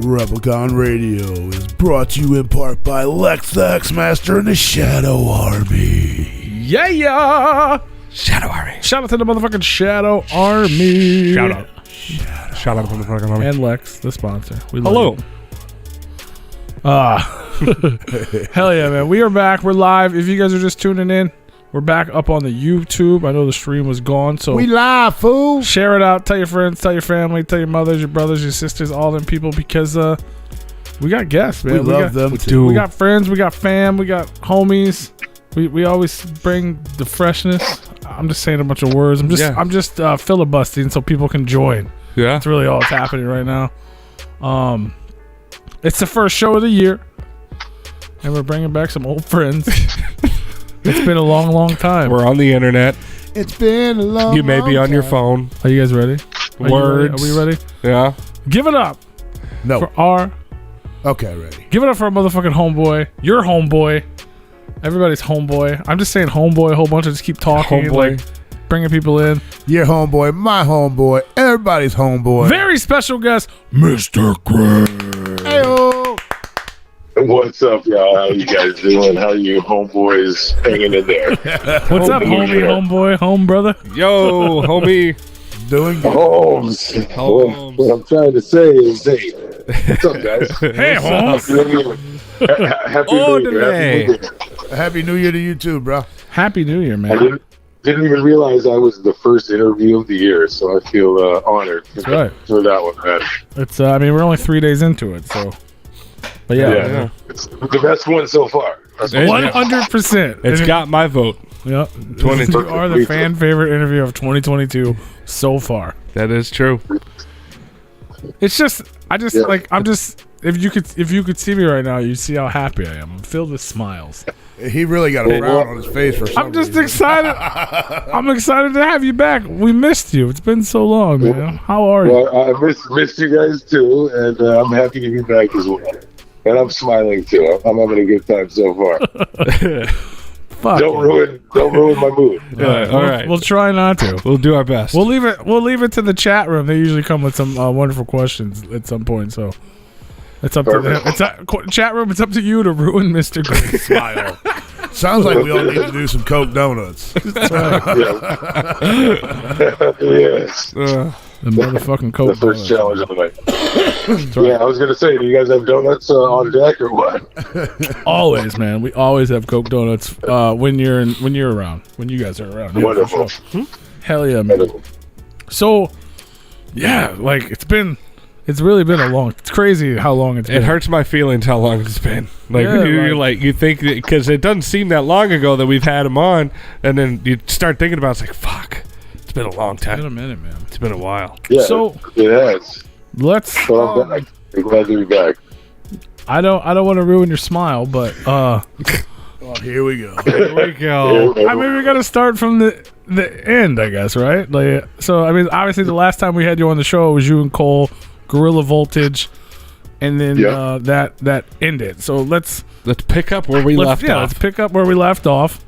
Replicon Radio is brought to you in part by Lex the X-Master and the Shadow Army. Yeah! Shadow Army. Shout out to the motherfucking Shadow Army. Shout out to the motherfucking army. And Lex, the sponsor. We Hello. Hell yeah, man. We are back. We're live. If you guys are just tuning in, we're back up on the YouTube. I know the stream was gone, so We live, fool. share it out. Tell your friends, tell your family, tell your mothers, your brothers, your sisters, all them people, because we got guests, man. We love them we too. We got friends, we got fam, we got homies. We always bring the freshness. I'm just saying a bunch of words. I'm just filibustering so people can join. Yeah. That's really all that's happening right now. It's the first show of the year, and we're bringing back some old friends. It's been a long, long time. We're on the internet. It's been a long You may be on your time. phone. Are you guys ready? Words. Are we ready? Yeah. Give it up No. for our. Okay, ready. Give it up for our motherfucking homeboy. Your homeboy. Everybody's homeboy. I'm just saying homeboy a whole bunch. I just keep talking, Homeboy. like bringing people in. Your homeboy, my homeboy, everybody's homeboy. Very special guest, Mr. Gray. Hey-o. What's up, y'all? How you guys doing? How you homeboys hanging in there? What's up, homie, homeboy, home brother? Yo, homie. Doing good. Holmes. Holmes. What I'm trying to say is, hey, what's up, guys? Hey, Holmes. Happy New Year. Happy New Year to you too, bro. Happy New Year, I man. didn't even realize I was the first interview of the year, so I feel honored right. for that one, man. It's I mean, we're only 3 days into it, so. But yeah, It's the best one so far. That's Hey, 100%. It's got my vote. Yep. 20. You are the fan favorite interview of 2022 so far. That is true. It's just, I'm just, if you could see me right now, you'd see how happy I am. I'm filled with smiles. He really got a frown on his face for some I'm just reason. excited. I'm excited to have you back. We missed you. It's been so long, man. How are you? Well, I missed you guys too, and I'm happy to be back as well. And I'm smiling too. I'm having a good time so far. Fuck. Don't ruin my mood. All right. We'll try not to. We'll do our best. We'll leave it to the chat room. They usually come with some wonderful questions at some point. So it's up to them. Chat room. It's up to you to ruin Mr. Gray's smile. Sounds like we all need to do some Coke Donuts. Yes. The motherfucking Coke. The first donuts. challenge of the night. Yeah, I was gonna say, do you guys have donuts on deck or what? Always, man. We always have Coke donuts when you're around. When you guys are around. Yeah, for Wonderful. sure. Hell yeah, man. So yeah, like it's really been a long. It's crazy how long it's been. It hurts my feelings how long it's been. Like, Yeah, you think, because it doesn't seem that long ago that we've had him on, and then you start thinking about it, it's like, fuck, it's been a long It's been a time. minute, man. It's been a while. Yeah, So- it has. Let's. Well, I'm back. I'm glad to be back. I don't want to ruin your smile, but Oh, here we go. Here we go. I mean, we got to start from the end, I guess, right? Like, so I mean, obviously, the last time we had you on the show, it was you and Cole, Gorilla Voltage, and then Yeah. that ended. So let's pick up where we left off. Let's pick up where we left off.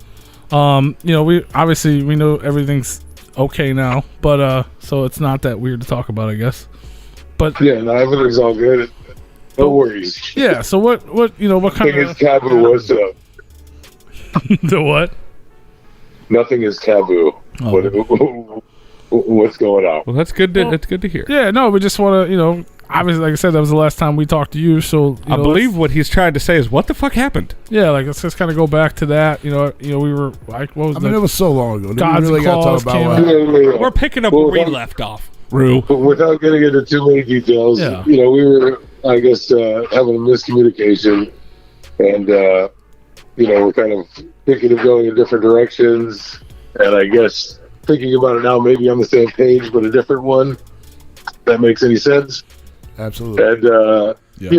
We know everything's okay now, but so it's not that weird to talk about, I guess. But Yeah, no, everything's all good. No worries. yeah, so what what Nothing kind is of taboo. What's up? the what? Nothing is taboo. Oh. What's going on? Well, that's good. Well, That's good to hear. Yeah, no, we just want to, obviously, like I said, that was the last time we talked to you. So I believe what he's trying to say is, what the fuck happened? let's just kind of go back to that. We were like, what was I mean, it was so long ago. Did God's we really got to claws talk came about out. what We're picking up Well, where we that- left off. Rue. But without getting into too many details, Yeah. we were, I guess, having a miscommunication, and we're kind of thinking of going in different directions, and I guess thinking about it now, maybe on the same page but a different one. If that makes any sense? Absolutely. And Yeah.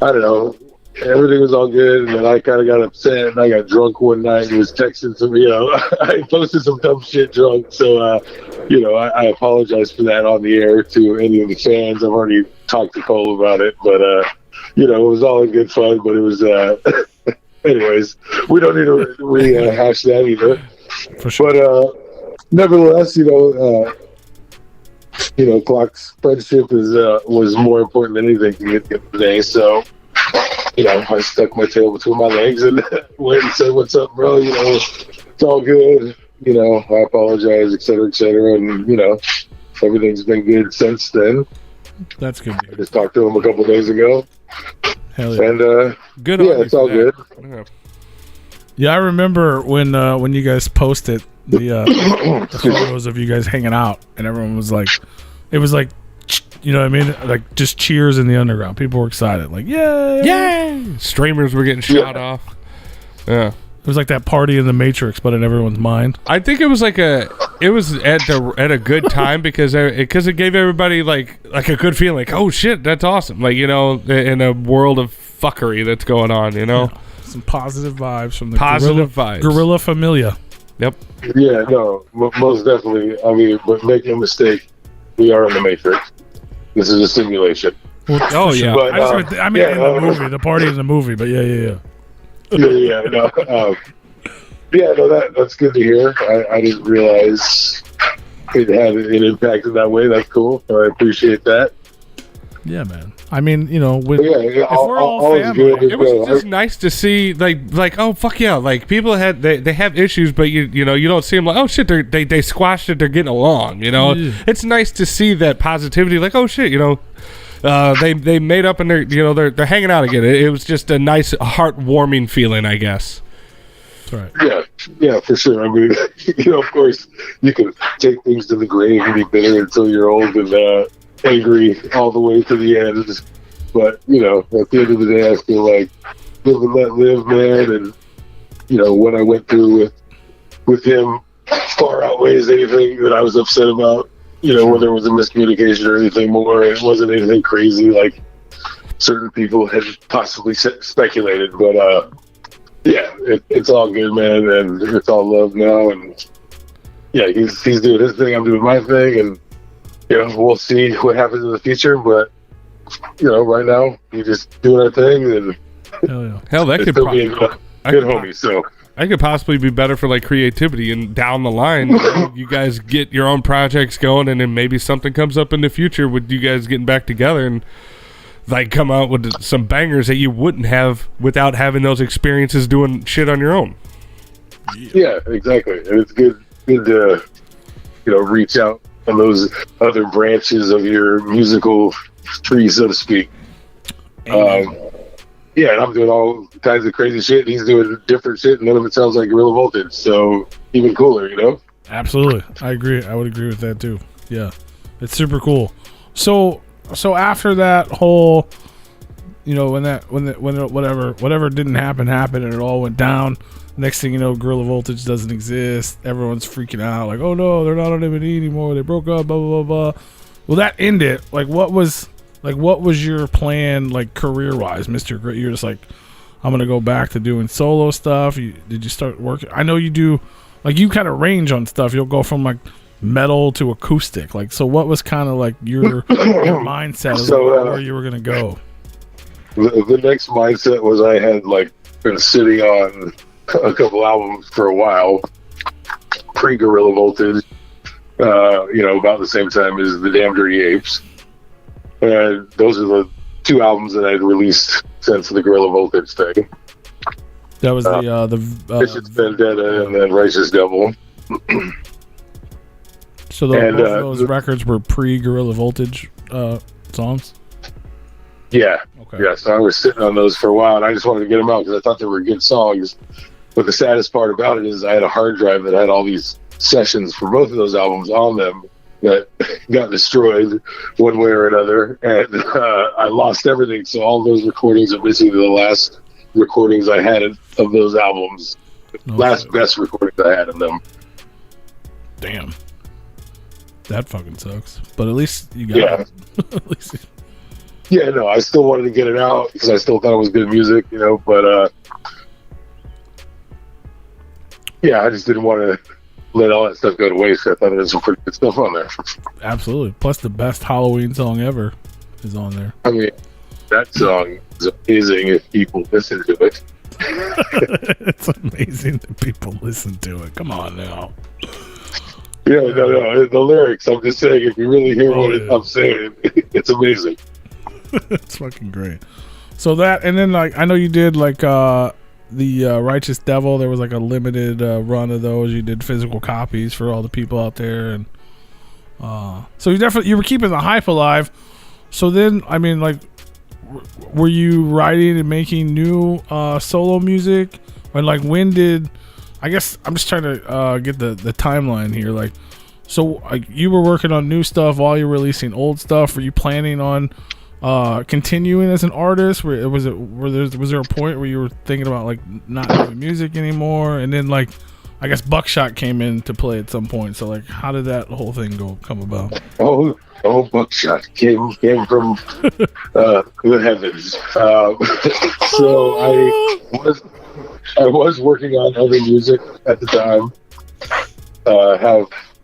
I don't know. Everything was all good, and then I kind of got upset, and I got drunk one night and was texting some, I posted some dumb shit drunk, so, I apologize for that on the air to any of the fans. I've already talked to Cole about it, but, it was all in good fun, but it was, anyways, we don't need to rehash that either. For sure. But, nevertheless, Clock's friendship was more important than anything to me at the end of the day. So, I stuck my tail between my legs and went and said, "What's up, bro? It's all good. I apologize, et cetera, and everything's been good since then." That's good. I just talked to him a couple days ago. Hell yeah. And Good on you it's all for that. good. Yeah. Yeah, I remember when you guys posted the photos of you guys hanging out, and everyone was like, it was like, you know what I mean? Like just cheers in the underground. People were excited, like yay, Yay! Streamers were getting shot off. Yeah. It was like that party in the Matrix, but in everyone's mind. I think it was at a good time because it gave everybody like a good feeling, like, oh shit, that's awesome, like, in a world of fuckery that's going on, Yeah. Some positive vibes from the vibes. Guerrilla Familia. Yep. Yeah, no, most definitely. I mean, but make no mistake, we are in the Matrix. This is a simulation. Oh yeah. But, in the movie, the party in the movie, but yeah. That's good to hear. I didn't realize it had an impact in that way. That's cool. I appreciate that. Yeah, man. I mean, if we're all is family, good. It was just nice to see, like oh fuck yeah, like people they have issues, but you don't see them like, oh shit, they squashed it, they're getting along. Yeah. It's nice to see that positivity, like, oh shit, they made up and they're hanging out again. It was just a nice, heartwarming feeling, I guess. That's right. Yeah, for sure. I mean, of course, you can take things to the grave and be bitter until you're old and angry all the way to the end. But, at the end of the day, I feel like live and let live, man. And, what I went through with him far outweighs anything that I was upset about, whether it was a miscommunication or anything more. It wasn't anything crazy like certain people had possibly speculated. But, it's all good, man. And it's all love now. And, yeah, he's doing his thing. I'm doing my thing. And, we'll see what happens in the future, but right now we're just doing our thing, and hell, that could be a good homie. So I could possibly be better for like creativity, and down the line, you guys get your own projects going, and then maybe something comes up in the future with you guys getting back together and like come out with some bangers that you wouldn't have without having those experiences doing shit on your own. Yeah, exactly, and it's good to reach out on those other branches of your musical tree, so to speak. And I'm doing all kinds of crazy shit. He's doing different shit, and none of it sounds like Guerrilla Voltage. So even cooler, Absolutely, I agree. I would agree with that too. Yeah, it's super cool. So after that whole, when whatever didn't happen happened, and it all went down. Next thing you know, Guerrilla Voltage doesn't exist. Everyone's freaking out, like, oh no, they're not on M&E anymore. They broke up, blah blah blah blah. Well, that ended. Like, what was your plan, like career wise, Mr. Great? You're just like, I'm gonna go back to doing solo stuff. Did you start working? I know you do. Like, you kind of range on stuff. You'll go from like metal to acoustic. Like, so what was kind of like your mindset of where you were gonna go? The next mindset was I had like been sitting on a couple albums for a while, pre-Guerrilla Voltage, about the same time as the Damn Dirty Apes. And those are the two albums that I'd released since the Guerrilla Voltage thing. That was Vicious Vendetta and then Righteous Devil. So both of those records were pre-Guerrilla Voltage songs? Yeah. Okay. Yeah, so I was sitting on those for a while, and I just wanted to get them out because I thought they were good songs. But the saddest part about it is I had a hard drive that had all these sessions for both of those albums on them that got destroyed one way or another, and I lost everything. So all those recordings are missing the last recordings I had of those albums. Okay. Best recordings I had of them. Damn. That fucking sucks. But at least you got it. At least yeah, no, I still wanted to get it out because I still thought it was good music, but I just didn't want to let all that stuff go to waste. I thought there was some pretty good stuff on there. Absolutely. Plus the best Halloween song ever is on there. I mean, that song is amazing if people listen to it. It's amazing that people listen to it. Come on now. Yeah, no, the lyrics. I'm just saying, if you really hear what I'm saying, it's amazing. It's fucking great. So that, and then like I know you did like the Righteous Devil. There was like a limited run of those. You did physical copies for all the people out there, and so you were keeping the hype alive. So then, I mean, like, were you writing and making new solo music? And like, when did? I guess I'm just trying to get the timeline here. Like, so like you were working on new stuff while you're releasing old stuff. Were you planning on continuing as an artist? Was there a point where you were thinking about like not doing music anymore? And then like, I guess Buckshot came into play at some point. So like, how did that whole thing come about? Oh, Buckshot came from the heavens. So I was working on other music at the time.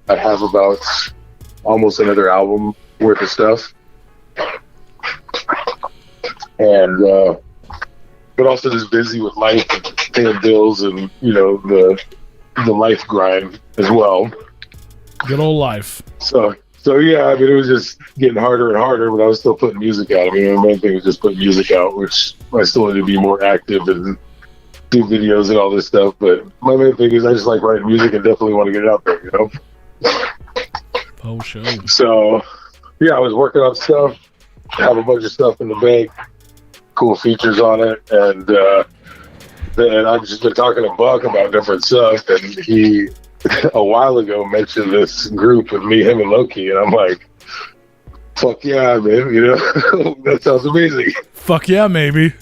I have about almost another album worth of stuff, and but also just busy with life and paying bills and the life grind as well. Good old life. So yeah, I mean, it was just getting harder and harder, but I was still putting music out. I mean, the main thing was just putting music out, which I still need to be more active and do videos and all this stuff. But my main thing is I just like writing music and definitely want to get it out there, Oh, sure. So yeah, I was working on stuff, have a bunch of stuff in the bank, cool features on it, and then I've just been talking to Buck about different stuff, and he a while ago mentioned this group with me, him, and Loki, and I'm like, fuck yeah, man, that sounds amazing. Fuck yeah, maybe.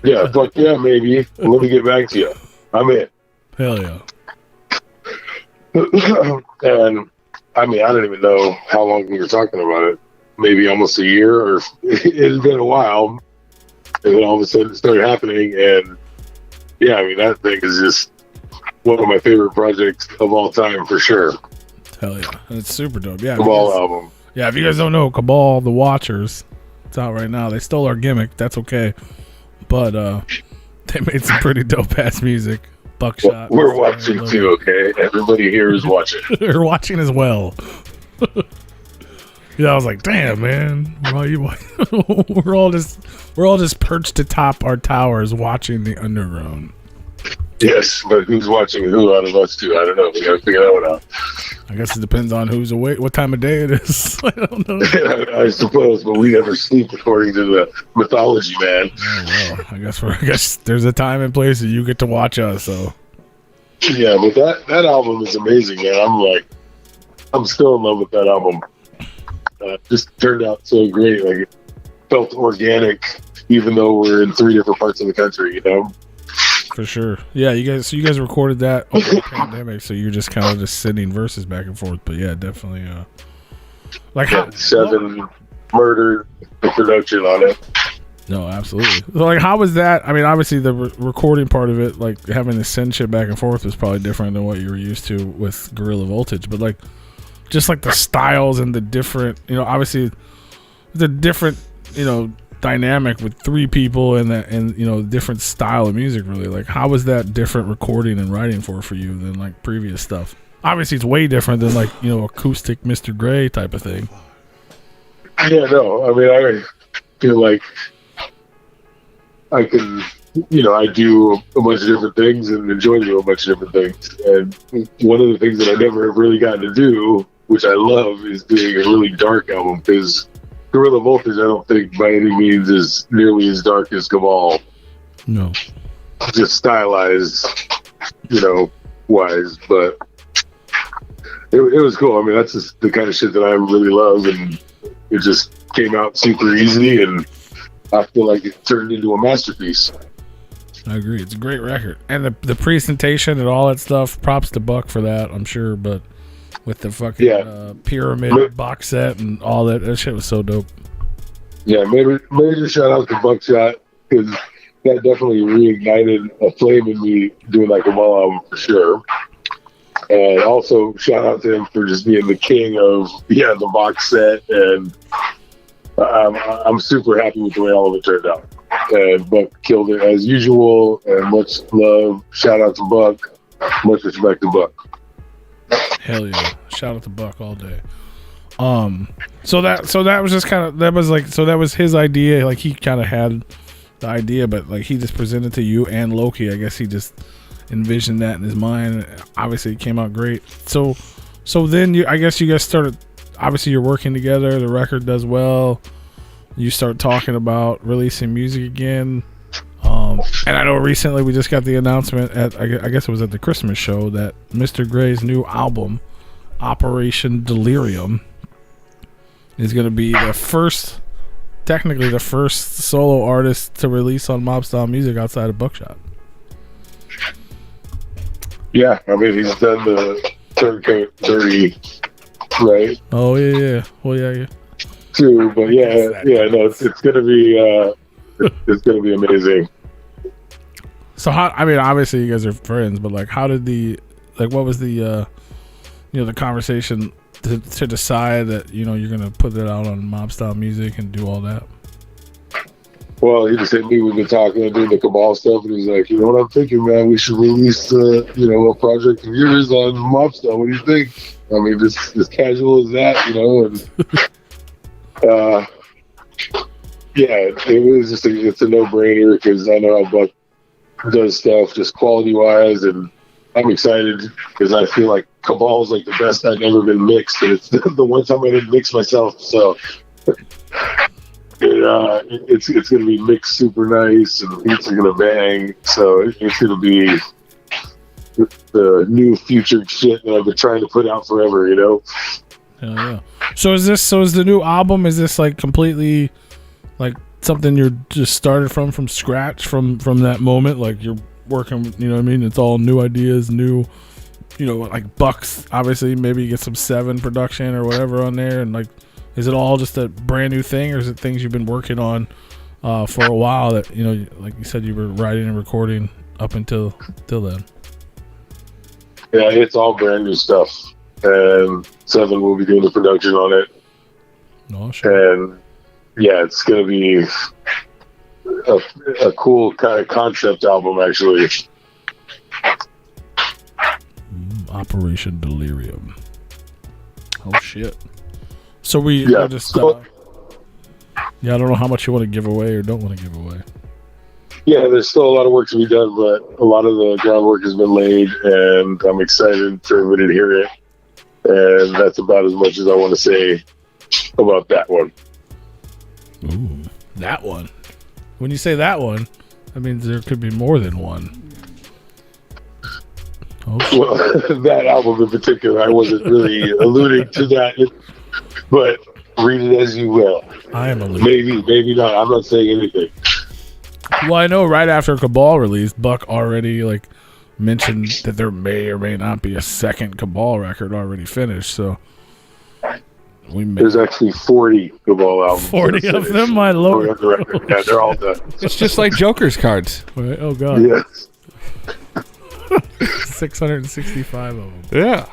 Yeah, fuck yeah, maybe. Let me get back to you. I'm in. Hell yeah. And I mean, I don't even know how long we were talking about it. Maybe almost a year, or it's been a while. And then all of a sudden it started happening, and yeah, I mean, that thing is just one of my favorite projects of all time for sure. Hell yeah. It's super dope. Yeah. Cabal album. Yeah, if you guys don't know, Cabal, the Watchers, it's out right now. They stole our gimmick. That's okay. But they made some pretty dope ass music. Buckshot. Well, we're watching too, okay? Everybody here is watching. They're watching as well. Yeah, I was like, damn, man. We're all just perched atop our towers watching the underground. Yes, but who's watching who out of us two? I don't know. We gotta figure that one out. I guess it depends on who's awake, what time of day it is. I don't know. I suppose, but we never sleep according to the mythology, man. Oh, well, I guess there's a time and place that you get to watch us. So yeah, but that album is amazing, man. I'm still in love with that album. Just turned out so great. Like, it felt organic, even though we're in 3 different parts of the country. For sure. Yeah, you guys recorded that over the pandemic, so you're just kind of just sending verses back and forth. But yeah, definitely. Like yeah, 7 murder production on it. No, absolutely. So like, how was that? I mean, obviously the recording part of it, like having to send shit back and forth, was probably different than what you were used to with Guerrilla Voltage. But like, just like the styles and the different, obviously the different, dynamic with 3 people and different style of music. Really, like, how was that different recording and writing for you than like previous stuff? Obviously it's way different than like acoustic Mr. Gray type of thing. Yeah, no, I mean, I feel like I can, I do a bunch of different things and enjoy doing a bunch of different things. And one of the things that I never have really gotten to do, which I love, is doing a really dark album, because Guerrilla Voltage, I don't think by any means is nearly as dark as Cabal. No. Just stylized, wise, but it was cool. I mean, that's just the kind of shit that I really love, and it just came out super easy, and I feel like it turned into a masterpiece. I agree. It's a great record. And the presentation and all that stuff, props to Buck for that, I'm sure, but with the fucking pyramid box set and all that shit was so dope. Yeah, major shout out to Buckshot, because that definitely reignited a flame in me doing like a Cabal album for sure. And also shout out to him for just being the king of the box set, and I'm super happy with the way all of it turned out. And Buck killed it as usual, and much love. Shout out to Buck. Much respect to Buck. Hell yeah! Shout out to Buck all day. So that was just kind of that was his idea. Like he kind of had the idea, but like he just presented to you and Loki. I guess he just envisioned that in his mind. Obviously, it came out great. So then I guess you guys started. Obviously, you're working together. The record does well. You start talking about releasing music again. And I know recently we just got the announcement at I guess it was at the Christmas show that Mr. Gray's new album, Operation Delirium, is going to be technically the first solo artist to release on Mob Style Music outside of Buckshot. Yeah, I mean he's done the Turncoat Dirty, right? Oh yeah. Well yeah. Too, but no, it's gonna be amazing. So how? I mean, obviously you guys are friends, but like, how did what was the the conversation to decide that you're gonna put that out on Mob Style Music and do all that? Well, he just hit me. We've been talking and doing the Cabal stuff, and he's like, you know what I'm thinking, man? We should release a project of yours on Mob Style. What do you think? I mean, just as casual as that, and it was just it's a no-brainer because I know how Buck does stuff just quality-wise, and I'm excited because I feel like Cabal's like the best I've ever been mixed, and it's the one time I didn't mix myself, so it's going to be mixed super nice, and the beats are going to bang, so it's going to be the new future shit that I've been trying to put out forever, Hell yeah. So is the new album, is this like completely like something you're just started from scratch from that moment? Like you're working, what I mean? It's all new ideas, new, like Bucks, obviously maybe you get some 7 production or whatever on there. And like, is it all just a brand new thing, or is it things you've been working on for a while that, like you said, you were writing and recording up until then? Yeah, it's all brand new stuff. And 7 will be doing the production on it. Oh, sure. And yeah, it's going to be a cool kind of concept album, actually. Operation Delirium. Oh shit. So we're just I don't know how much you want to give away or don't want to give away. Yeah, there's still a lot of work to be done, but a lot of the groundwork has been laid, and I'm excited for everybody to hear it. And that's about as much as I want to say about that one. Ooh, that one. When you say that one, that means there could be more than one. Oh, well, that album in particular, I wasn't really alluding to that, but read it as you will. I am alluding. Maybe not. I'm not saying anything. Well, I know right after Cabal released, Buck already mentioned that there may or may not be a second Cabal record already finished. So there's actually 40 Cabal albums. 40 of them, my lord. Yeah, they're all done. It's just like Joker's cards. Right? Oh god. Yes. 665 of them. Yeah.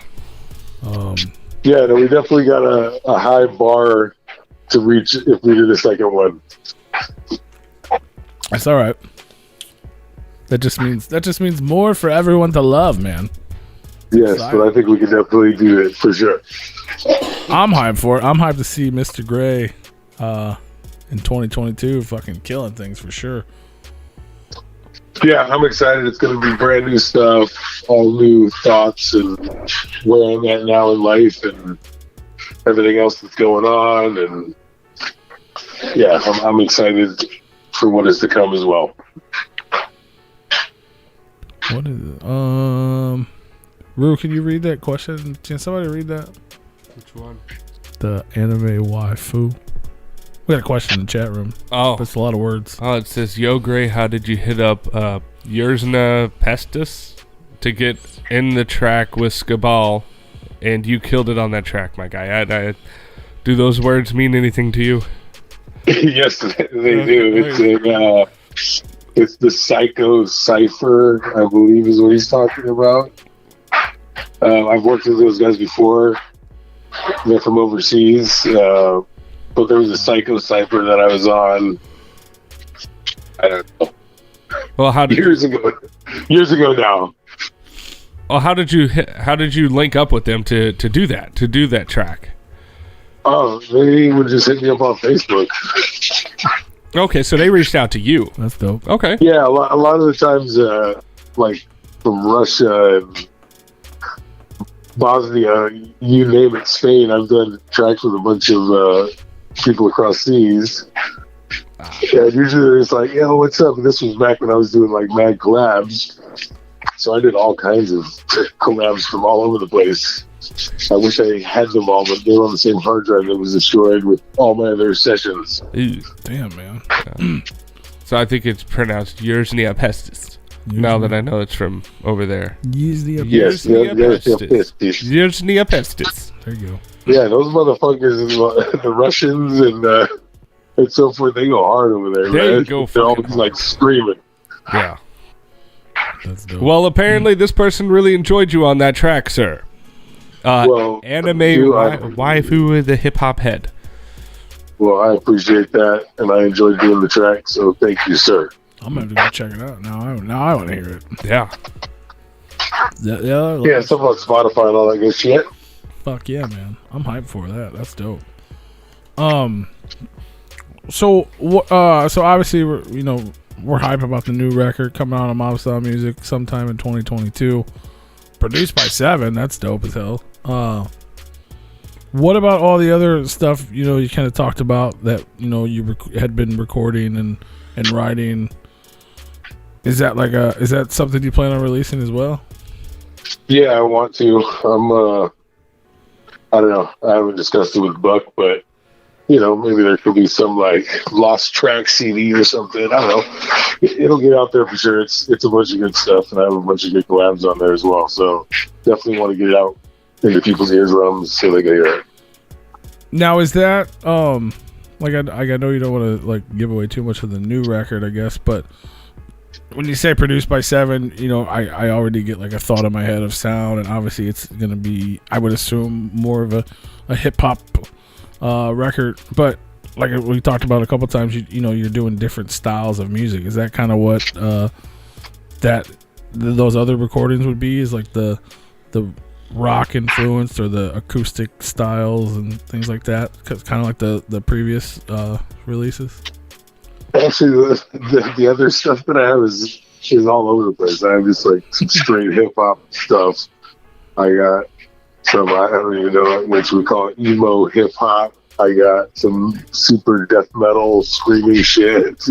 Yeah, no, we definitely got a high bar to reach if we do the second one. That's all right. That just means more for everyone to love, man. Yes, but I think we can definitely do it for sure. I'm hyped for it. I'm hyped to see Mr. Gray in 2022 fucking killing things for sure. Yeah, I'm excited. It's going to be brand new stuff, all new thoughts, and where I'm at now in life, and everything else that's going on. And yeah, I'm excited for what is to come as well. What is it? Rue, can you read that question? Can somebody read that? Which one? The anime waifu. We got a question in the chat room. Oh. That's a lot of words. Oh, it says, Yo, Gray, how did you hit up Yersna Pestis to get in the track with Skabal? And you killed it on that track, my guy. Do those words mean anything to you? Yes, they do. It's the Psycho Cipher, I believe is what he's talking about. I've worked with those guys before. They're from overseas. But there was a Psycho Cipher that I was on, I don't know, well, how did years ago now. how did you link up with them to do that track? Oh, they would just hit me up on Facebook. Okay, so they reached out to you. That's dope. Okay. Yeah, a lot of the times, like from Russia and Bosnia, you name it, Spain, I've done tracks with a bunch of people across seas. Yeah, usually they're just like, yo, what's up? And this was back when I was doing like mad collabs. So I did all kinds of collabs from all over the place. I wish I had them all, but they were on the same hard drive that was destroyed with all my other sessions. Ew. Damn, man. So I think it's pronounced Yersnia Pestis. Now that I know it's from over there. Yersnia Yes, Yersnia Pestis. There you go. Yeah, those motherfuckers, the Russians and so forth, they go hard over there. They Man. go They're fucking always like screaming. Yeah. That's dope. Well, apparently this person really enjoyed you on that track, sir. Anime waifu with the hip hop head. Well, I appreciate that, and I enjoyed doing the track, so thank you, sir. I'm gonna have to go check it out. Now I want to hear it. Yeah. Yeah, stuff on Spotify and all that good shit. Fuck yeah, man. I'm hyped for that. That's dope. So obviously we're hype about the new record coming out on Mob Style Music sometime in 2022. Produced by Seven. That's dope as hell. What about all the other stuff, you kind of talked about that, you had been recording and writing? Is that something you plan on releasing as well? Yeah, I want to. I don't know. I haven't discussed it with Buck, but maybe there could be some like lost track CD or something. I don't know. It'll get out there for sure. It's a bunch of good stuff, and I have a bunch of good collabs on there as well. So definitely want to get it out into people's eardrums so they can hear it. Now, is that like I know you don't want to like give away too much of the new record, I guess, but when you say produced by Seven, I already get like a thought in my head of sound, and obviously it's gonna be, I would assume, more of a hip hop record, but like we talked about a couple times, you're doing different styles of music. Is that kind of what those other recordings would be? Is like the rock influenced or the acoustic styles and things like that? Kind of like the previous releases. Actually, the other stuff that I have is all over the place. I have just like some straight hip hop stuff. I got some, I don't even know what we call it, emo hip hop. I got some super death metal screaming shit.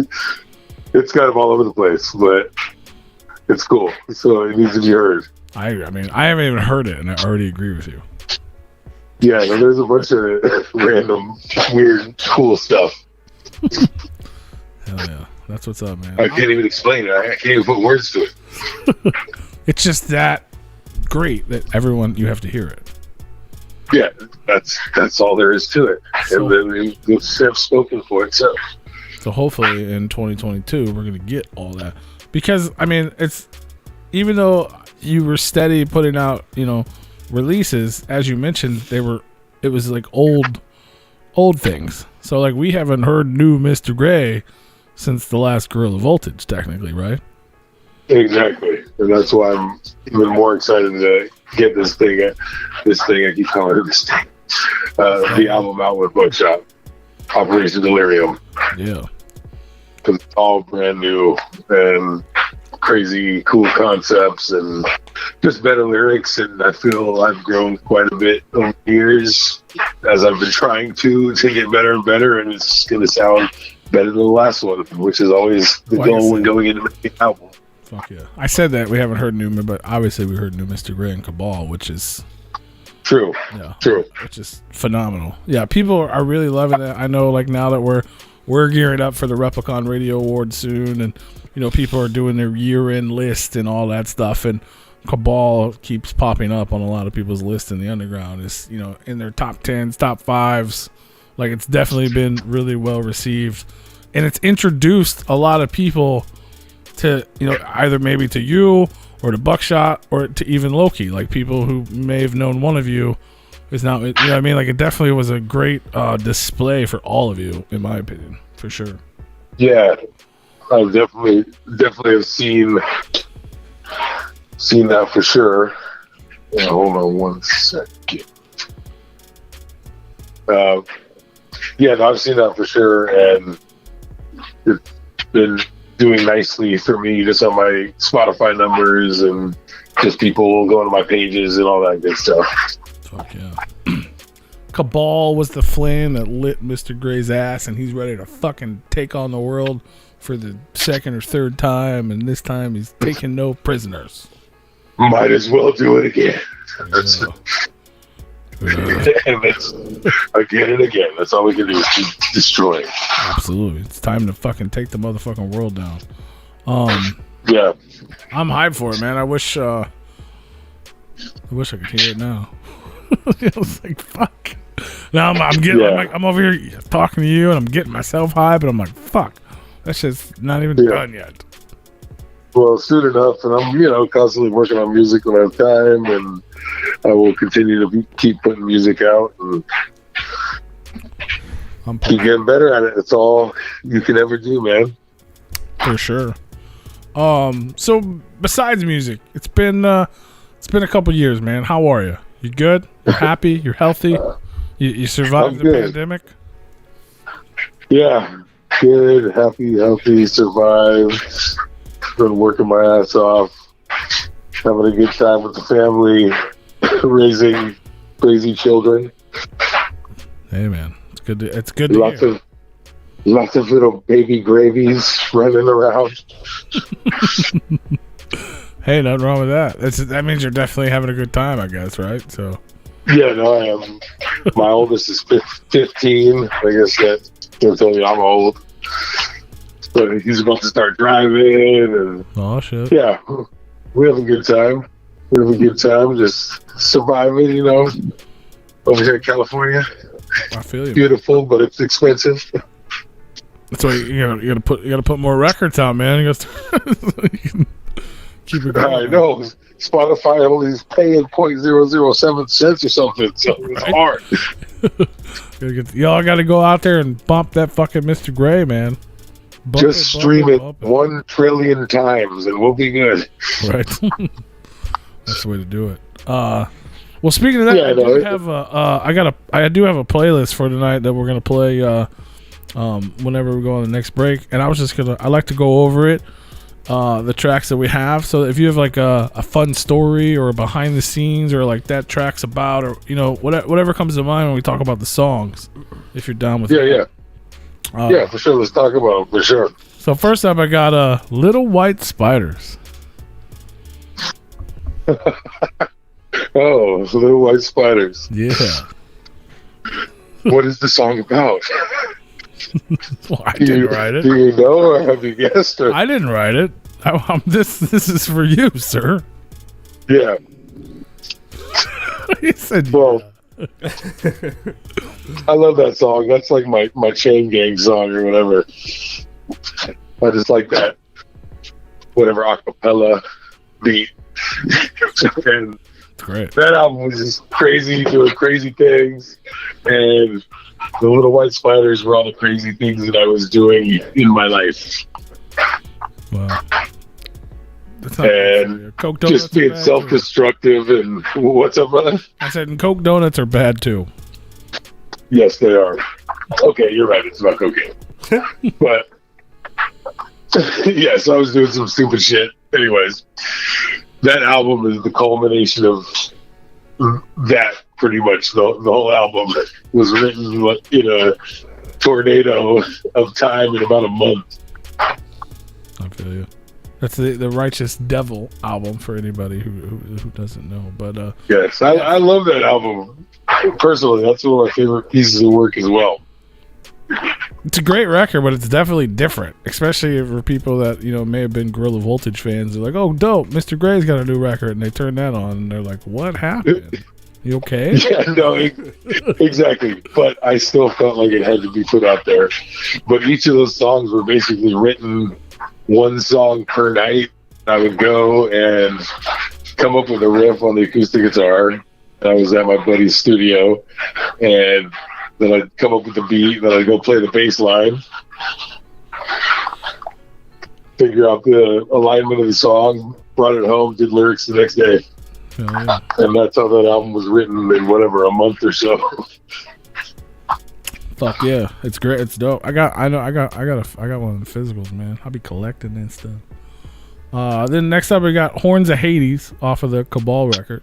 It's kind of all over the place, but it's cool. So it needs to be heard. I mean, I haven't even heard it, and I already agree with you. Yeah, there's a bunch of random, weird, cool stuff. Hell yeah. That's what's up, man. I can't even explain it. I can't even put words to it. It's just that great that you have to hear it. Yeah, that's all there is to it. And then it's spoken for itself. So hopefully in 2022 we're gonna get all that, because I mean, it's, even though you were steady putting out releases, as you mentioned, it was like old things. So like we haven't heard new Mr. Gray since the last Gorilla Voltage, technically, right? Exactly, and that's why I'm even more excited to get this thing. I keep calling it this thing. The album out with Buckshot, Operation Delirium. Yeah, because it's all brand new and crazy, cool concepts and just better lyrics. And I feel I've grown quite a bit over the years as I've been trying to get better and better, and it's going to sound better than the last one, which is always the goal when going into making an album. Fuck yeah. I said that we haven't heard new, but obviously we heard new Mr. Gray and Cabal, which is true. Yeah, true. Which is phenomenal. Yeah, people are really loving it. I know, like, now that we're gearing up for the Replicon Radio Awards soon, and people are doing their year-end list and all that stuff, and Cabal keeps popping up on a lot of people's lists in the underground. It's in their top 10s, top 5s. Like, it's definitely been really well received, and it's introduced a lot of people to either maybe to you or to Buckshot or to even Loki. Like, people who may have known one of you is now, what I mean? Like, it definitely was a great display for all of you, in my opinion, for sure. Yeah, I definitely have seen that for sure. hold on one second. Yeah, no, I've seen that for sure, and it's been doing nicely for me just on my Spotify numbers and just people going to my pages and all that good stuff. Fuck yeah. Cabal was the flame that lit Mr. Gray's ass, and he's ready to fucking take on the world for the second or third time, and this time he's taking no prisoners. Might as well do it again. And that's again and again. That's all we can do is keep destroying. Absolutely. It's time to fucking take the motherfucking world down. Yeah. I'm hyped for it, man. I wish I could hear it now. I was like, fuck. Now I'm getting, I'm over here talking to you, and I'm getting myself high, but I'm like, fuck. That shit's not even done yet. Well, soon enough, and I'm, constantly working on music when I have time, and I will continue to keep putting music out and keep getting better at it. It's all you can ever do, man. For sure. So besides music, it's been a couple years, man. How are you? You good? You're happy? You're healthy? You survived the pandemic? Yeah, good, happy, healthy, survived. Been working my ass off, having a good time with the family, raising crazy children. Hey man, it's good. It's good to hear. Lots of little baby gravies running around. Hey, nothing wrong with that. That means you're definitely having a good time, I guess, right? So. Yeah, no, I am. My oldest is 15. I guess that they'll tell you I'm old. But he's about to start driving. And, oh, shit. Yeah, we have a good time. Just surviving, over here in California. I feel you. Beautiful, but it's expensive. That's why you gotta put more records out, man. You gotta keep it going. I know. Spotify only is paying 0.007 cents or something, so it's hard. Y'all got to go out there and bump that fucking Mr. Gray, man. Just stream it 1 trillion times, and we'll be good. Right. That's the way to do it. Well, speaking of that, I do have a playlist for tonight that we're gonna play whenever we go on the next break, and I like to go over it. The tracks that we have, so if you have like a fun story or a behind the scenes or like that track's about, or whatever comes to mind when we talk about the songs, if you're down with yeah for sure, let's talk about it for sure. So first up I got Little White Spiders. Oh, Little White Spiders. Yeah. What is the song about? Well, I didn't write it. Do you know, or have you guessed? Or? I didn't write it. This is for you, sir. Yeah. He said, well, I love that song. That's like my chain gang song or whatever. I just like that, whatever acapella beat. And great. That album was just crazy, doing crazy things, and the Little White Spiders were all the crazy things that I was doing in my life. Wow. And Coke donuts just being self-destructive. And what's up, brother? I said, and Coke donuts are bad too. Yes, they are. Okay, you're right. It's not cocaine. But yes, I was doing some stupid shit. Anyways, that album is the culmination of that. Pretty much the whole album was written in a tornado of time in about a month. I feel you. That's the Righteous Devil album for anybody who doesn't know. But yes, I love that album. Personally, that's one of my favorite pieces of work as well. It's a great record, but it's definitely different, especially for people that may have been Gorilla Voltage fans. They're like, "Oh, dope! Mr. Gray's got a new record," and they turn that on, and they're like, "What happened? You okay?" Yeah, no, exactly. But I still felt like it had to be put out there. But each of those songs were basically written one song per night. I would go and come up with a riff on the acoustic guitar. I was at my buddy's studio, and then I'd come up with the beat, then I'd go play the bass line, figure out the alignment of the song, brought it home, did lyrics the next day. Yeah. And that's how that album was written in whatever, a month or so. Fuck yeah, it's great. It's dope. I got one of the physicals, man. I'll be collecting and stuff. Then next up we got Horns of Hades off of the Cabal record.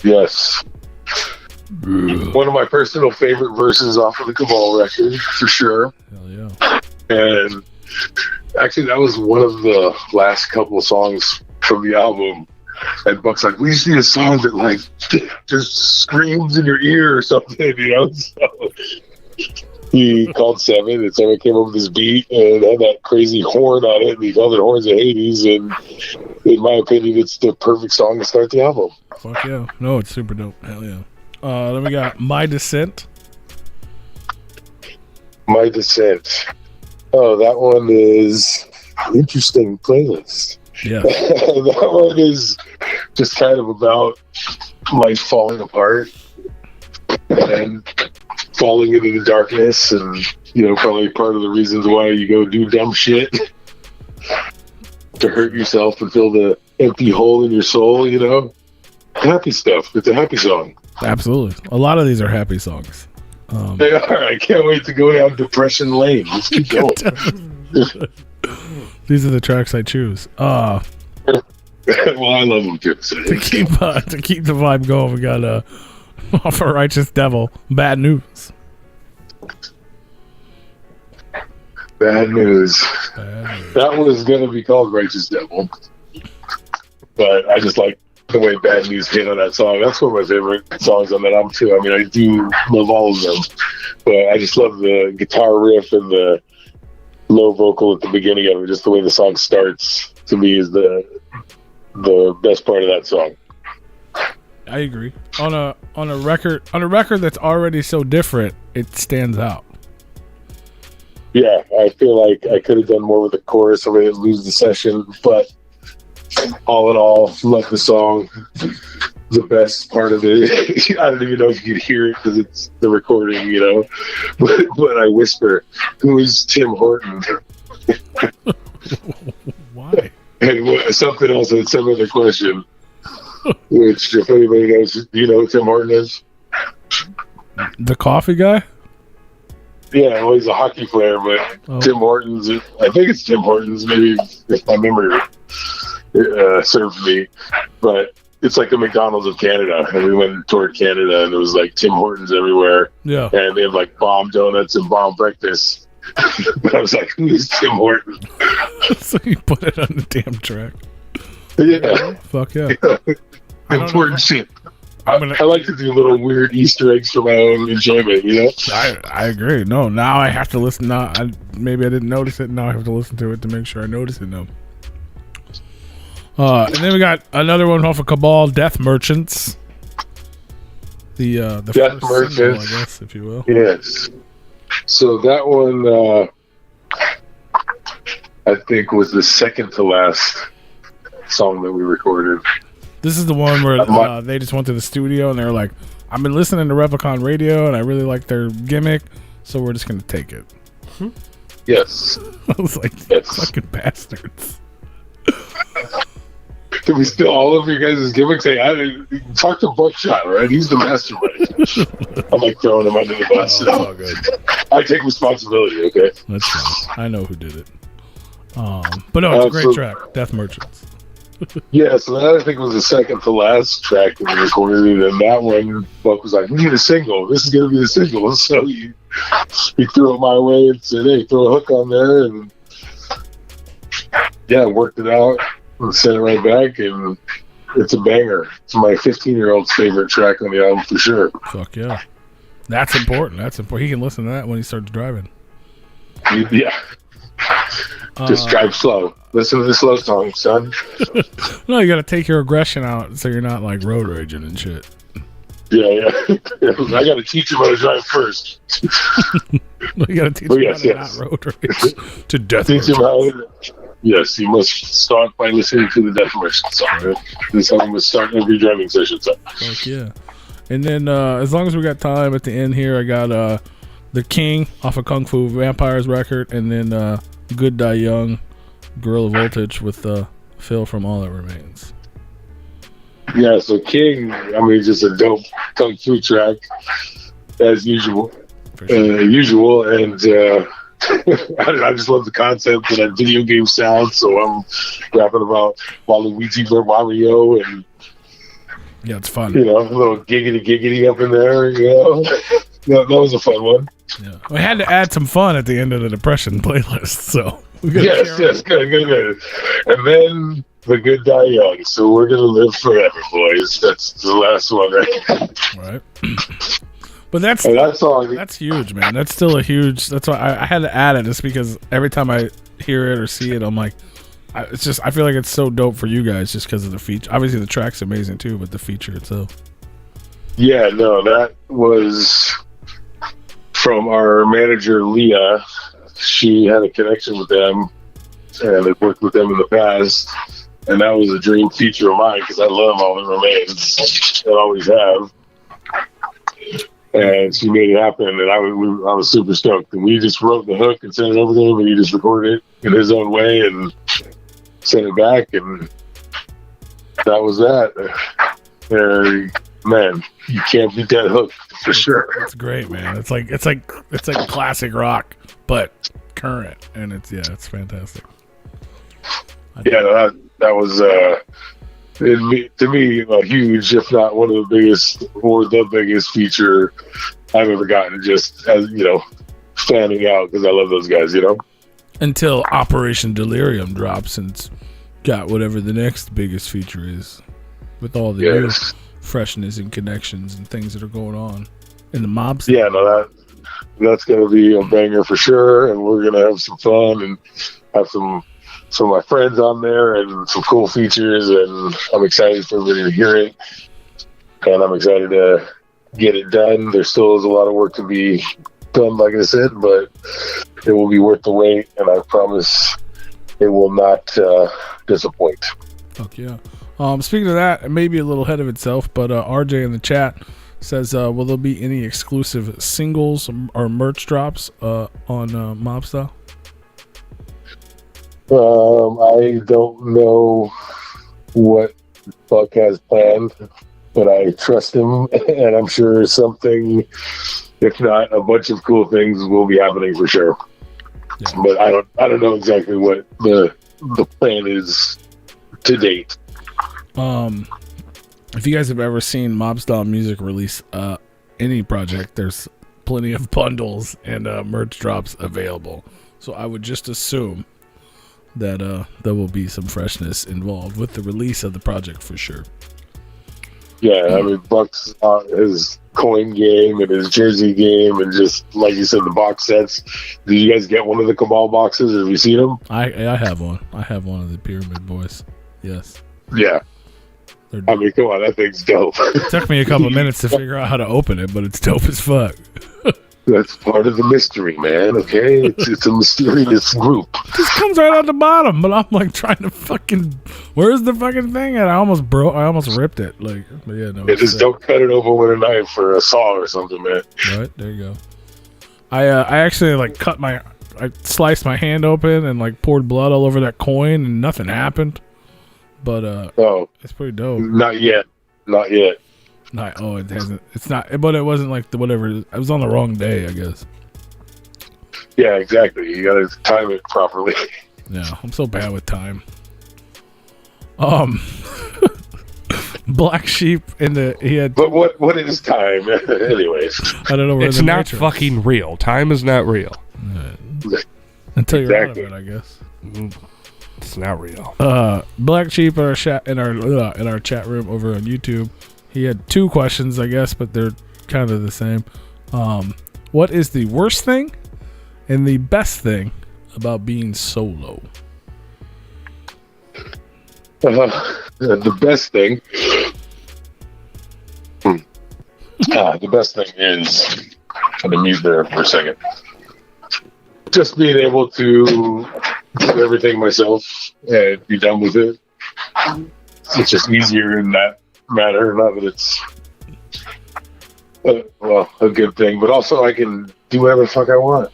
Yes. One of my personal favorite verses off of the Cabal record, for sure. Hell yeah. And actually, that was one of the last couple of songs from the album. And Buck's like, we just need a song that, like, just screams in your ear or something, you know? So he called Seven, and Seven came up with this beat and had that crazy horn on it, and he called it Horns of Hades. And in my opinion, it's the perfect song to start the album. Fuck yeah. No, it's super dope. Hell yeah. Then we got My Descent. My Descent. Oh, that one is an interesting playlist. Yeah. That one is just kind of about life falling apart and falling into the darkness, and, you know, probably part of the reasons why you go do dumb shit to hurt yourself and fill the empty hole in your soul, you know? Happy stuff. It's a happy song. Absolutely. A lot of these are happy songs. They are. I can't wait to go down Depression Lane. Let's keep going. These are the tracks I choose. Well, I love them too. So To keep the vibe going, we got off of Righteous Devil, Bad News. Bad News. That was going to be called Righteous Devil. But I just like the way Bad News hit on that song. That's one of my favorite songs on that album too. I mean, I do love all of them, but I just love the guitar riff and the low vocal at the beginning of it. Just the way the song starts, to me, is the best part of that song. I agree. On a record that's already so different, it stands out. Yeah, I feel like I could have done more with the chorus, so I didn't lose the session, but all in all, love the song. The best part of it, I don't even know if you could hear it because it's the recording, you know. But I whisper, "Who is Tim Horton?" Why? And something else, and some other question, which, if anybody knows, do you know who Tim Horton is? The coffee guy? Yeah, well, he's a hockey player, but Tim Hortons, I think it's Tim Hortons, maybe if my memory serves me, but it's like the McDonald's of Canada, and we went and toured Canada, and there was like Tim Hortons everywhere, Yeah. and they have like bomb donuts and bomb breakfast. But I was like, who's Tim Horton? So you put it on the damn track. Yeah. Fuck yeah. Important shit. I like to do little weird Easter eggs for my own enjoyment, you know? I agree. No, now I have to listen. Now, maybe I didn't notice it. Now I have to listen to it to make sure I notice it now. And then we got another one off of Cabal, Death Merchants. The Death first Merchants, single, I guess, if you will. Yes. So that one, I think, was the second to last song that we recorded. This is the one where they just went to the studio and they were like, I've been listening to Replicon radio and I really like their gimmick, so we're just going to take it. Yes. I was like, Yes. fucking bastards. Can we steal all of your guys' gimmicks? Hey, talk to Buckshot, right? He's the mastermind. I'm like throwing him under the bus. Oh, it's all good. I take responsibility, okay? That's fine. I know who did it. But no, it's a great track, Death Merchants. Yeah, so that I think was the second to last track that we recorded, and that one, Buck was like, we need a single. This is going to be the single. So he threw it my way and said, hey, throw a hook on there, and yeah, worked it out and sent it right back, and it's a banger. It's my 15-year-old's favorite track on the album for sure. Fuck yeah. That's important. He can listen to that when he starts driving. Yeah. Just drive slow. Listen to the slow song, son. No, you got to take your aggression out so you're not like road raging and shit. Yeah. I got to teach him how to drive first. You got to teach him how to not road rage to Death Teach him Merchants. how. Yes, you must start by listening to the Death Merchants song. Right? This is how we must start every driving session. So. Fuck yeah. And then as long as we got time at the end here, I got The King off of Kung Fu Vampires record, and then Good Die Young, Gorilla Voltage with Phil from All That Remains. Yeah, so King, I mean, just a dope kung fu track as usual. For sure. And I just love the concept of that video game sound. So I'm rapping about Waluigi or Mario, and Yeah, it's fun. a little giggity up in there. That was a fun one. Yeah. We had to add some fun at the end of the depression playlist, so Yes, good. And then the good die young. So we're gonna live forever, boys. That's the last one, right? Right. But that's song. that's huge, man. That's still a huge. That's why I had to add it, just because every time I hear it or see it, I'm like, I feel like it's so dope for you guys just because of the feature. Obviously, the track's amazing too, but the feature itself. Yeah, no, that was from our manager Leah. She had a connection with them, and I've worked with them in the past, and that was a dream feature of mine because I love All That Remains and always have. And she made it happen, and I was super stoked. And we just wrote the hook and sent it over to him, and he just recorded it in his own way and sent it back, and that was that. Man, you can't beat that hook for sure. It's great, man. It's like classic rock, but current, and it's fantastic. Yeah, that was to me a huge, if not one of the biggest or the biggest feature I've ever gotten. Just as fanning out because I love those guys. Until Operation Delirium drops and it's got whatever the next biggest feature is, with all the new freshness and connections and things that are going on in the mob scene. Yeah, no, that's gonna be a banger for sure, and we're gonna have some fun and have some of my friends on there and some cool features, and I'm excited for everybody to hear it, and I'm excited to get it done. There still is a lot of work to be done, like I said, but it will be worth the wait, and I promise it will not disappoint. Fuck yeah. Speaking of that, it may be a little ahead of itself, but RJ in the chat says, will there be any exclusive singles or merch drops on Mobstyle? I don't know what Buck has planned, but I trust him, and I'm sure something, if not a bunch of cool things, will be happening for sure. Yeah. But I don't know exactly what the plan is to date. If you guys have ever seen Mobstyle Music release any project, there's plenty of bundles and merch drops available. So I would just assume that there will be some freshness involved with the release of the project for sure. Yeah, I mean, Buck's his coin game and his jersey game, and just like you said, the box sets. Did you guys get one of the Cabal boxes? Have you seen them? I have one. I have one of the Pyramid Boys. Yes. Yeah. I mean, come on, that thing's dope. It took me a couple of minutes to figure out how to open it, but it's dope as fuck. That's part of the mystery, man. Okay, it's a mysterious group. It just comes right out the bottom, but I'm like trying to fucking. Where's the fucking thing? And I almost ripped it. Like, but yeah, no. Yeah, just don't cut it open with a knife or a saw or something, man. Right there, you go. I actually I sliced my hand open and like poured blood all over that coin, and nothing happened. But it's pretty dope. Not yet. It hasn't. It's not. But it wasn't like whatever. I was on the wrong day, I guess. Yeah, exactly. You gotta time it properly. Yeah, I'm so bad with time. Black Sheep he had. But what is time, anyways? I don't know. It's not fucking real. Time is not real. Until you're out of it, I guess. It's not real. Black Sheep in our chat room over on YouTube. He had two questions, I guess, but they're kind of the same. What is the worst thing and the best thing about being solo? The best thing. The best thing is, I'm gonna mute there for a second. Just being able to do everything myself and be done with it. It's just easier in that matter. Not that it's a good thing, but also I can do whatever the fuck I want.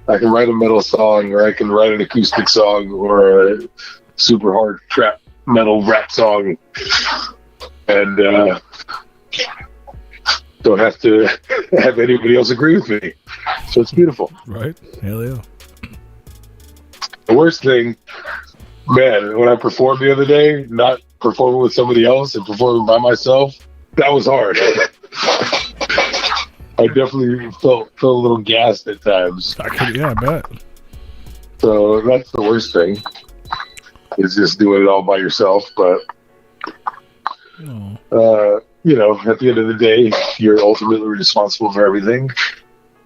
I can write a metal song, or I can write an acoustic song, or a super hard trap metal rap song, and don't have to have anybody else agree with me. So it's beautiful. Right? Hell yeah. The worst thing, man, when I performed the other day, not performing with somebody else and performing by myself, that was hard. I definitely felt a little gassed at times. I bet. So that's the worst thing, is just doing it all by yourself. But, you know, at the end of the day, you're ultimately responsible for everything.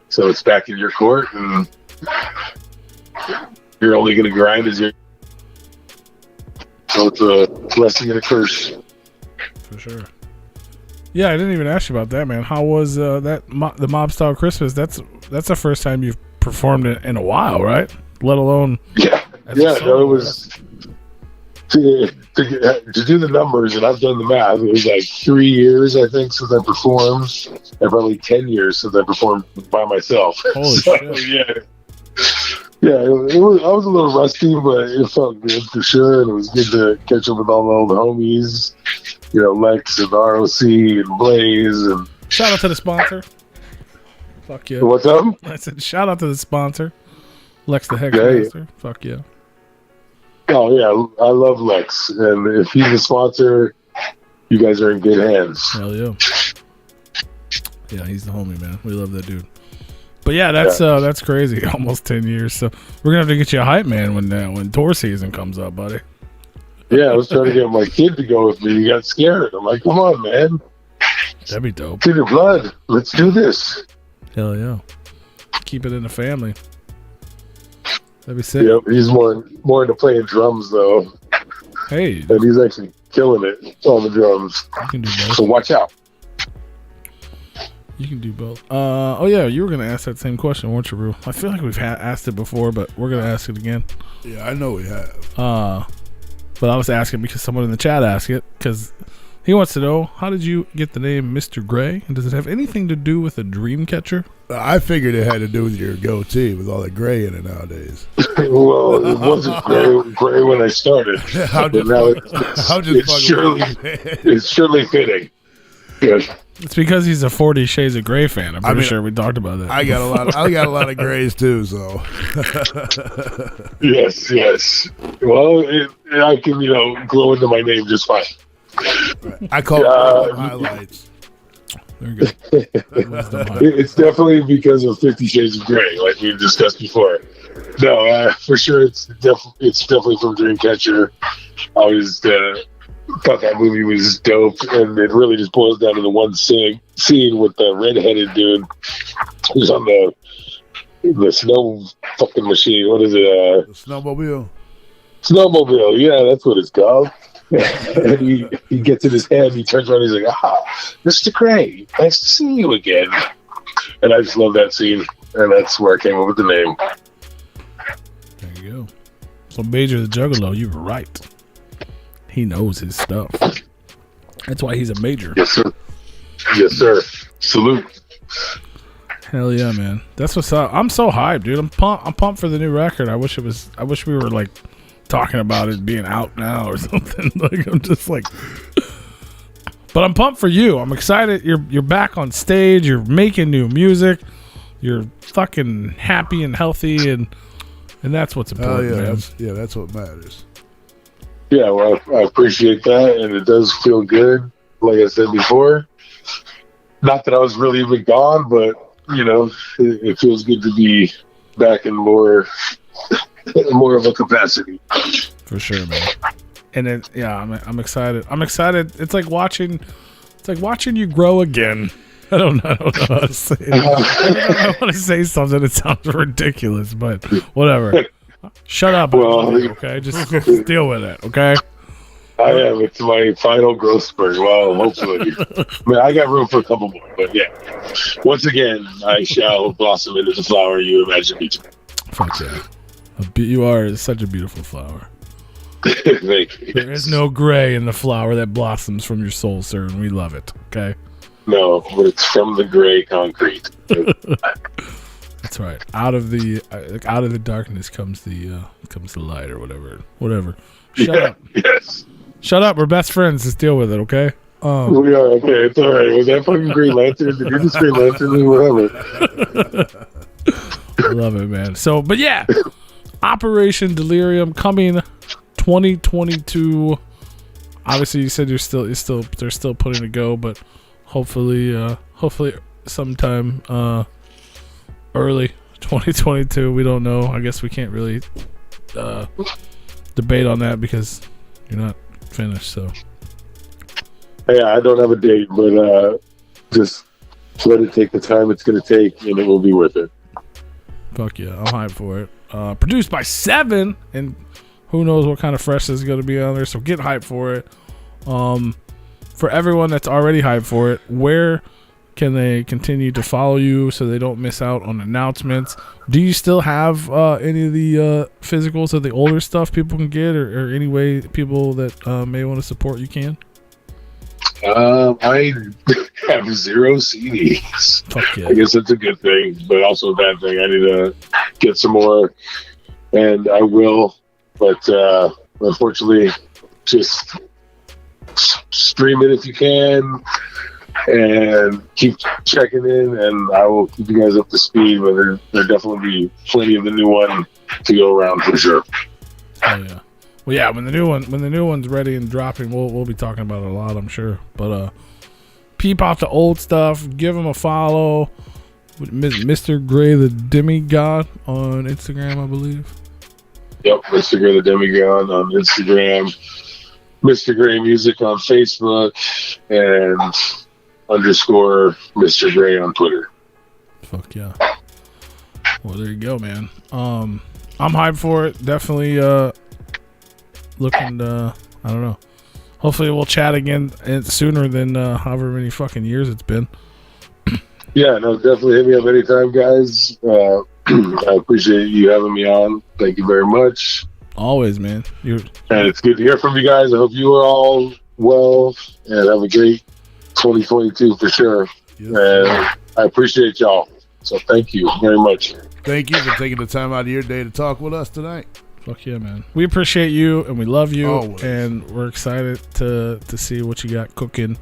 So it's back in your court, and you're only going to grind as you're. So it's a blessing and a curse. For sure. Yeah, I didn't even ask you about that, man. How was the Mob Style Christmas? That's the first time you've performed in a while, right? Let alone no, it was to do the numbers, and I've done the math. It was like 3 years, I think, since I performed, and probably 10 years since I performed by myself. Holy shit! Yeah, it was. I was a little rusty, but it felt good for sure, and it was good to catch up with all the old homies. You know, Lex and ROC and Blaze, and shout out to the sponsor. Fuck yeah! What's up? I said shout out to the sponsor, Lex the Hexmaster. Yeah. Fuck yeah! Oh yeah, I love Lex, and if he's a sponsor, you guys are in good hands. Hell yeah! Yeah, he's the homie, man. We love that dude. But yeah, that's crazy. Almost 10 years. So we're gonna have to get you a hype man when tour season comes up, buddy. Yeah, I was trying to get my kid to go with me. He got scared. I'm like, come on, man. That'd be dope. Give your blood. Let's do this. Hell yeah. Keep it in the family. That'd be sick. Yep, he's more into playing drums though. Hey. And he's actually killing it on the drums. You can do both. So watch out. You can do both. Oh yeah, you were gonna ask that same question, weren't you, Brew? I feel like we've asked it before, but we're gonna ask it again. Yeah, I know we have. But I was asking because someone in the chat asked it, because he wants to know, how did you get the name Mr. Gray, and does it have anything to do with a dream catcher? I figured it had to do with your goatee, with all the gray in it nowadays. Well, it wasn't gray when I started. It's surely fitting. Yes. It's because he's a 40 Shades of Grey fan. I'm pretty sure we talked about that. I got a lot of grays too, so. Yes. Well, I can glow into my name just fine. I call it highlights. There you go. It's definitely because of 50 Shades of Grey, like we discussed before. No, for sure, it's definitely from Dreamcatcher. I always thought that movie was dope, and it really just boils down to the one scene with the redheaded dude who's on the snow fucking machine. What is it? The snowmobile. Snowmobile. Yeah, that's what it's called. And he gets in his hand. He turns around. He's like, Mr. Gray, nice to see you again. And I just love that scene, and that's where I came up with the name. There you go. So Major the Juggalo, you were right. He knows his stuff. That's why he's a major. Yes, sir. Yes, sir. Salute. Hell yeah, man. That's what's up. I'm so hyped, dude. I'm pumped for the new record. I wish we were like talking about it being out now or something. Like I'm just like, but I'm pumped for you. I'm excited. You're back on stage. You're making new music. You're fucking happy and healthy, and that's what's important. Man. That's what matters. Yeah, well, I appreciate that, and it does feel good. Like I said before, not that I was really even gone, but it feels good to be back in more of a capacity. For sure, man. And then, I'm excited. It's like watching you grow again. I don't know how to say it. I want to say something that sounds ridiculous, but whatever. Shut up. Well, okay? Just deal with it, okay? I am. It's my final growth spurt. Well, hopefully. I got room for a couple more, but yeah. Once again, I shall blossom into the flower you imagine me to be. Fuck yeah. You are such a beautiful flower. Thank you. There is no gray in the flower that blossoms from your soul, sir, and we love it, okay? No, but it's from the gray concrete. That's right. Out of the darkness comes the light, or whatever. Shut up. Yes. Shut up. We're best friends. Just deal with it, okay? We are okay. It's all right. Was that fucking Green Lantern? Did you just Green Lantern? Whatever. I love it, man. So, but yeah, Operation Delirium coming 2022. Obviously, you said they're still putting it go, but hopefully sometime early 2022. We don't know. I guess we can't really debate on that because you're not finished. So Yeah, I don't have a date, but just let it take the time it's going to take, and it will be worth it. fuck yeah, I'm hyped for it. Produced by Seven, and who knows what kind of freshness is going to be on there. So get hyped for it. For everyone that's already hyped for it, where can they continue to follow you so they don't miss out on announcements? Do you still have any of the physicals of the older stuff people can get, or any way people that may want to support you can? I have 0 CDs. Fuck yeah. I guess that's a good thing, but also a bad thing. I need to get some more, and I will. But unfortunately, just stream it if you can, and keep checking in, and I will keep you guys up to speed. But there definitely be plenty of the new one to go around for sure. Oh yeah. Well, yeah. When the new one's ready and dropping, we'll be talking about it a lot, I'm sure. But peep out the old stuff. Give them a follow. Mr. Gray the Demigod on Instagram, I believe. Yep, Mr. Gray the Demigod on Instagram. Mr. Gray Music on Facebook, and _, Mr. Gray on Twitter. Fuck yeah. Well, there you go, man. I'm hyped for it. Definitely looking I don't know. Hopefully we'll chat again sooner than however many fucking years it's been. Yeah, no, definitely hit me up anytime, guys. I appreciate you having me on. Thank you very much. Always, man. And it's good to hear from you guys. I hope you are all well and have a great 2022 for sure. Yes. And I appreciate y'all. So thank you very much. Thank you for taking the time out of your day to talk with us tonight. Fuck yeah, man. We appreciate you and we love you. Always. And we're excited to see what you got cooking.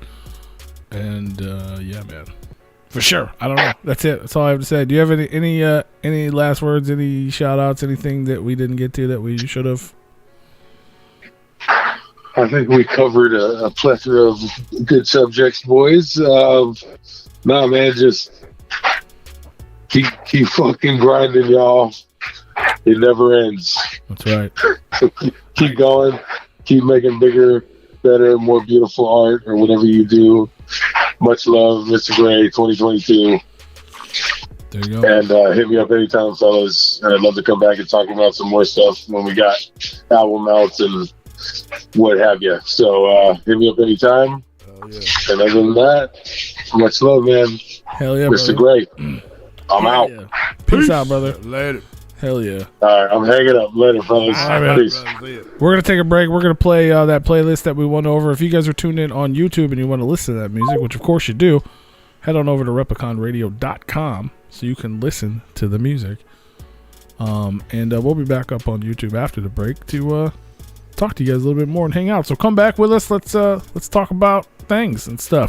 And yeah, man. For sure. I don't know. That's it. That's all I have to say. Do you have any last words, any shout outs, anything that we didn't get to that we should have? I think we covered a plethora of good subjects, boys. Nah, man, just keep fucking grinding, y'all. It never ends. That's right. So keep going. Keep making bigger, better, more beautiful art or whatever you do. Much love, Mr. Gray, 2022. There you go. And hit me up anytime, fellas. And I'd love to come back and talk about some more stuff when we got album outs and what have you. So hit me up anytime. Yeah. And other than that, much love, man. Hell yeah, Mr. brother. Gray, I'm out. Yeah. Peace out, brother. Later. Hell yeah. All right, I'm hanging up. Later, fellas. All right, man. Peace. We're going to take a break. We're going to play that playlist that we went over. If you guys are tuned in on YouTube and you want to listen to that music, which of course you do, head on over to repliconradio.com so you can listen to the music. And we'll be back up on YouTube after the break to talk to you guys a little bit more and hang out. So come back with us. Let's talk about things and stuff.